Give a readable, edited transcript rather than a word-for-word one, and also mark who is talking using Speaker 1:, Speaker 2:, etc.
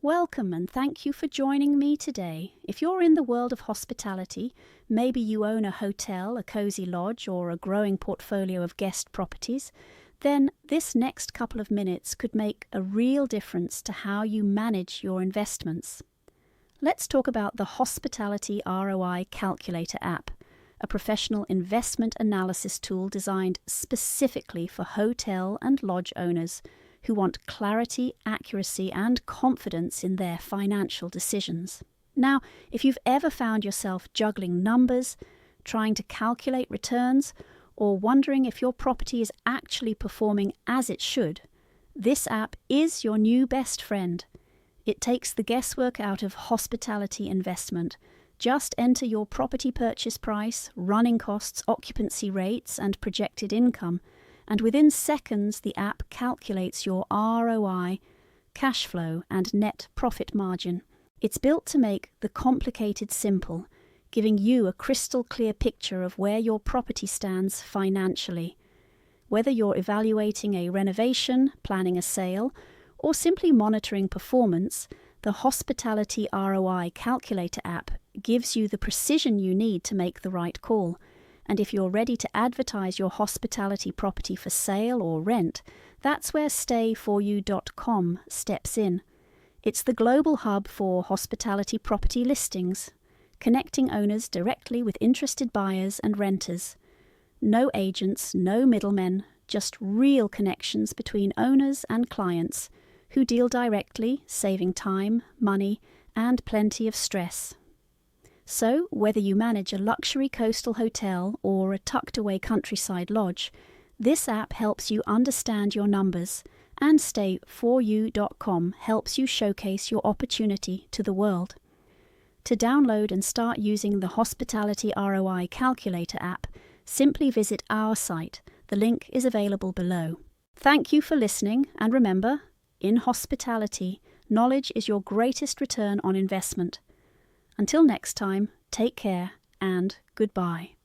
Speaker 1: Welcome and thank you for joining me today. If you're in the world of hospitality, maybe you own a hotel, a cozy lodge, or a growing portfolio of guest properties, then this next couple of minutes could make a real difference to how you manage your investments. Let's talk about the Hospitality ROI Calculator App, a professional investment analysis tool designed specifically for hotel and lodge owners who want clarity, accuracy, and confidence in their financial decisions. Now, if you've ever found yourself juggling numbers, trying to calculate returns, or wondering if your property is actually performing as it should, this app is your new best friend. It takes the guesswork out of hospitality investment. Just enter your property purchase price, running costs, occupancy rates, and projected income, and within seconds the app calculates your ROI, cash flow, and net profit margin. It's built to make the complicated simple, giving you a crystal clear picture of where your property stands financially. Whether you're evaluating a renovation, planning a sale, or simply monitoring performance, the Hospitality ROI Calculator app gives you the precision you need to make the right call. And if you're ready to advertise your hospitality property for sale or rent, that's where stay4u.com steps in. It's the global hub for hospitality property listings, connecting owners directly with interested buyers and renters. No agents, no middlemen, just real connections between owners and clients who deal directly, saving time, money, and plenty of stress. So, whether you manage a luxury coastal hotel or a tucked-away countryside lodge, this app helps you understand your numbers, and stay4u.com helps you showcase your opportunity to the world. To download and start using the Hospitality ROI Calculator app, simply visit our site. The link is available below. Thank you for listening, and remember, in hospitality, knowledge is your greatest return on investment. Until next time, take care and goodbye.